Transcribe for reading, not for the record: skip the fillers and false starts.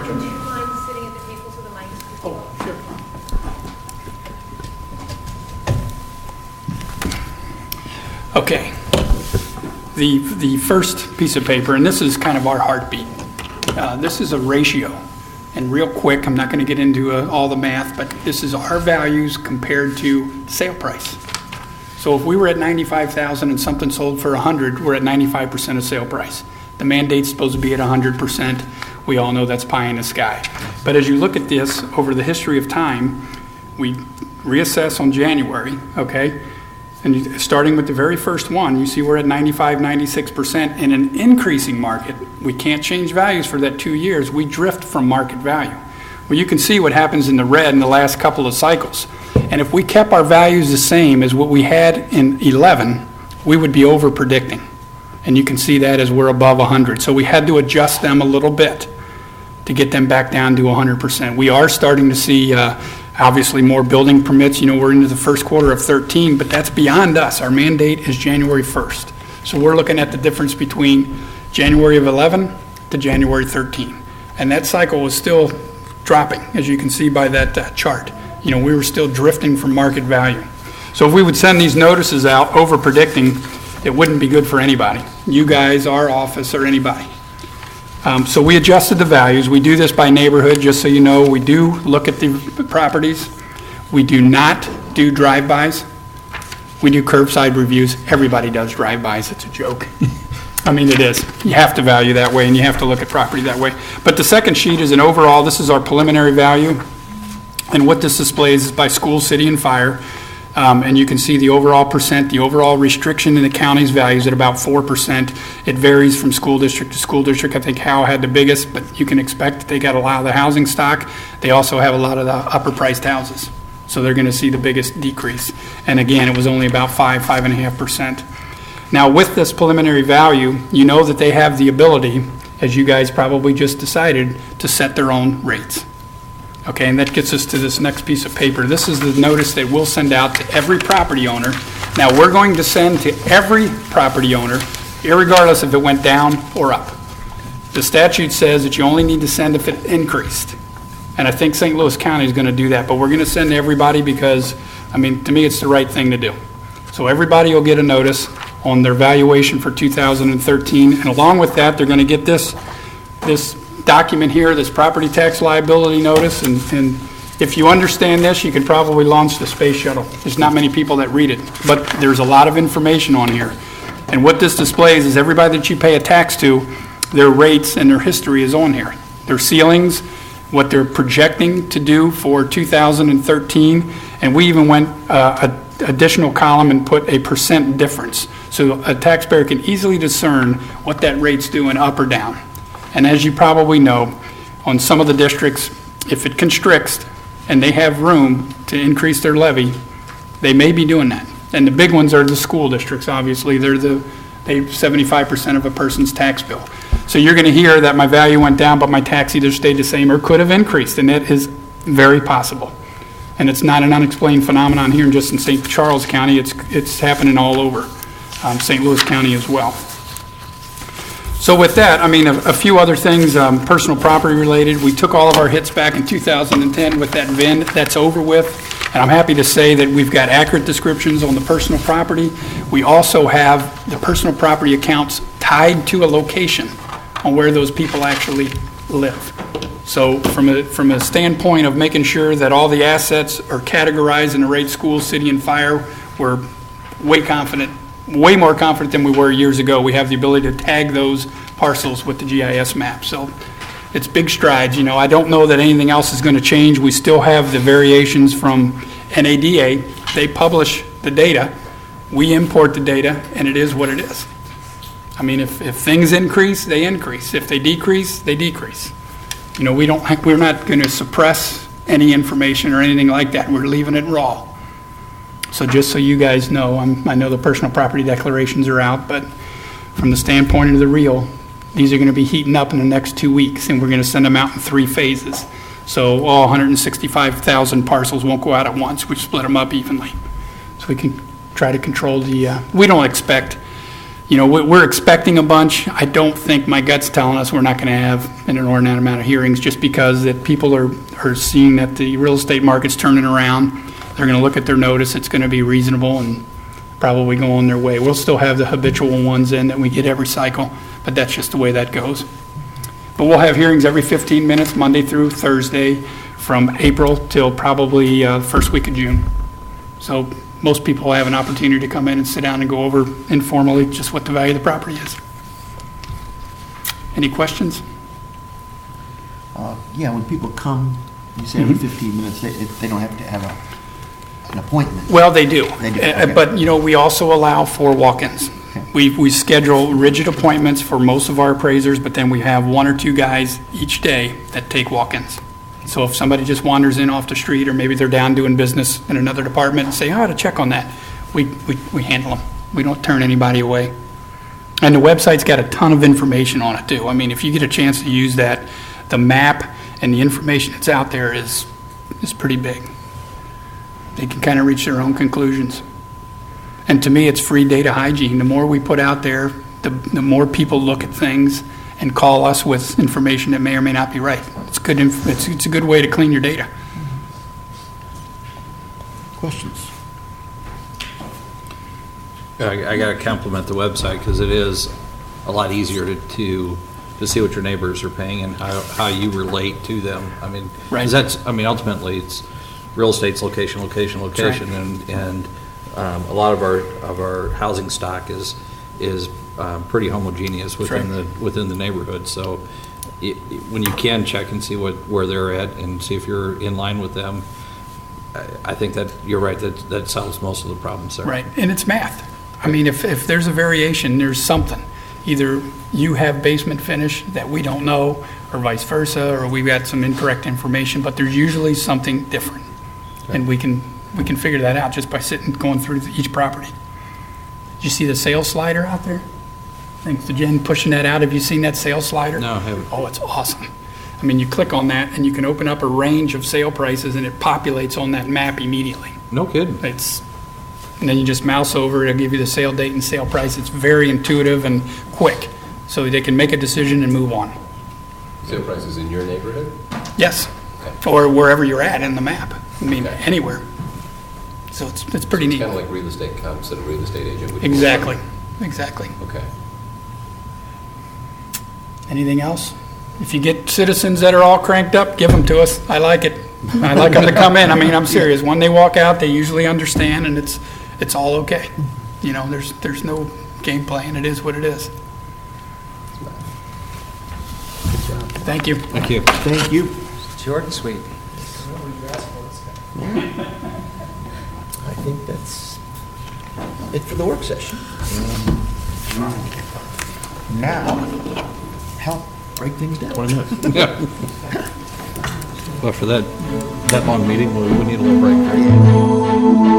Would you mind sitting at the table so the mic is picking up? Oh, sure. Okay. The first piece of paper, and this is kind of our heartbeat. This is a ratio. And real quick, I'm not going to get into all the math, but this is our values compared to sale price. So if we were at 95,000 and something sold for 100, we're at 95% of sale price. The mandate's supposed to be at 100%. We all know that's pie in the sky. But as you look at this over the history of time, we reassess on January, okay? And starting with the very first one, you see we're at 95, 96% in an increasing market. We can't change values for that 2 years. We drift from market value. Well, you can see what happens in the red in the last couple of cycles. And if we kept our values the same as what we had in 11, we would be over predicting. And you can see that as we're above 100. So we had to adjust them a little bit to get them back down to 100%. We are starting to see obviously more building permits. You know, we're into the first quarter of 13, but that's beyond us. Our mandate is January 1st. So we're looking at the difference between January of 11 to January 13. And that cycle was still dropping, as you can see by that chart. You know, we were still drifting from market value. So if we would send these notices out over predicting, it wouldn't be good for anybody. You guys, our office, or anybody. So we adjusted the values. We do this by neighborhood, just so you know. We do look at the properties. We do not do drive-bys. We do curbside reviews. Everybody does drive-bys. It's a joke. I mean, it is. You have to value that way, and you have to look at property that way. But the second sheet is an overall. This is our preliminary value. And what this displays is by school, city, and fire. And you can see the overall percent, the overall restriction in the county's values at about 4%. It varies from school district to school district. I think Howe had the biggest, but you can expect that they got a lot of the housing stock. They also have a lot of the upper priced houses. So they're going to see the biggest decrease. And again, it was only about 5.5%. Now with this preliminary value, you know that they have the ability, as you guys probably just decided, to set their own rates. Okay, and that gets us to this next piece of paper. This is the notice that we'll send out to every property owner. Now, we're going to send to every property owner, irregardless if it went down or up. The statute says that you only need to send if it increased. And I think St. Louis County is going to do that. But we're going to send to everybody because, I mean, to me, it's the right thing to do. So everybody will get a notice on their valuation for 2013. And along with that, they're going to get this document here, this property tax liability notice, and if you understand this, you can probably launch the space shuttle. There's not many people that read it, but there's a lot of information on here. And what this displays is everybody that you pay a tax to, their rates and their history is on here. Their ceilings, what they're projecting to do for 2013, and we even went an additional column and put a percent difference. So a taxpayer can easily discern what that rate's doing up or down. And as you probably know, on some of the districts, if it constricts and they have room to increase their levy, they may be doing that. And the big ones are the school districts, obviously. They 75% of a person's tax bill. So you're going to hear that my value went down, but my tax either stayed the same or could have increased, and that is very possible. And it's not an unexplained phenomenon here just in St. Charles County. It's happening all over St. Louis County as well. So with that, I mean, a few other things, personal property related. We took all of our hits back in 2010 with that VIN. That's over with. And I'm happy to say that we've got accurate descriptions on the personal property. We also have the personal property accounts tied to a location on where those people actually live. So from a standpoint of making sure that all the assets are categorized in the right school, city, and fire, we're way more confident than we were years ago. We have the ability to tag those parcels with the GIS map. So it's big strides. You know, I don't know that anything else is going to change. We still have the variations from NADA. They publish the data. We import the data, and it is what it is. I mean, if things increase, they increase. If they decrease, they decrease. You know, we're not going to suppress any information or anything like that. We're leaving it raw. So just so you guys know, I know the personal property declarations are out, but from the standpoint of the real, these are going to be heating up in the next 2 weeks, and we're going to send them out in 3 phases. So all 165,000 parcels won't go out at once. We split them up evenly. So we can try to control we don't expect We're expecting a bunch. I don't think my gut's telling us we're not going to have an inordinate amount of hearings just because that people are seeing that the real estate market's turning around. They're going to look at their notice. It's going to be reasonable and probably go on their way. We'll still have the habitual ones in that we get every cycle, but that's just the way that goes. But we'll have hearings every 15 minutes, Monday through Thursday, from April till probably first week of June. So most people have an opportunity to come in and sit down and go over informally just what the value of the property is. Any questions? Yeah, when people come, you say every 15 minutes, they don't have to have an appointment. Well, they do. They do, okay. But, we also allow for walk-ins. Okay. We schedule rigid appointments for most of our appraisers, but then we have 1 or 2 guys each day that take walk-ins. So if somebody just wanders in off the street, or maybe they're down doing business in another department and say, to check on that, we handle them. We don't turn anybody away. And the website's got a ton of information on it too. I mean, if you get a chance to use that, the map and the information that's out there is pretty big. They can kind of reach their own conclusions. And to me, it's free data hygiene. The more we put out there, the more people look at things and call us with information that may or may not be right. It's good. It's a good way to clean your data. Questions? I got to compliment the website because it is a lot easier to see what your neighbors are paying and how you relate to them. I mean, Right. 'cause ultimately it's real estate's location, right. and a lot of our housing stock is pretty homogeneous within the neighborhood. So when you can check and see where they're at and see if you're in line with them, I think that you're right, that solves most of the problems there. Right, and it's math. I mean, if there's a variation, there's something. Either you have basement finish that we don't know, or vice versa, or we've got some incorrect information, but there's usually something different. And we can figure that out just by going through each property. Did you see the sales slider out there? Thanks to Jen pushing that out. Have you seen that sales slider? No, I haven't. Oh, it's awesome. I mean, you click on that and you can open up a range of sale prices and it populates on that map immediately. No kidding. And then you just mouse over, it'll give you the sale date and sale price. It's very intuitive and quick, so they can make a decision and move on. Sale prices in your neighborhood? Yes, Okay. or wherever you're at in the map. I mean, Okay. anywhere. So it's pretty neat. Kind of like real estate comps that a real estate agent would do. Exactly. Okay. Anything else? If you get citizens that are all cranked up, give them to us. I like it. I like them to come in. I mean, I'm serious. When they walk out, they usually understand, and it's all okay. There's no game playing. It is what it is. Thank you. Thank you. Thank you. Short and sweet. I think that's it for the work session. Now, help break things down. Yeah. Well, for that long meeting, we need a little break there.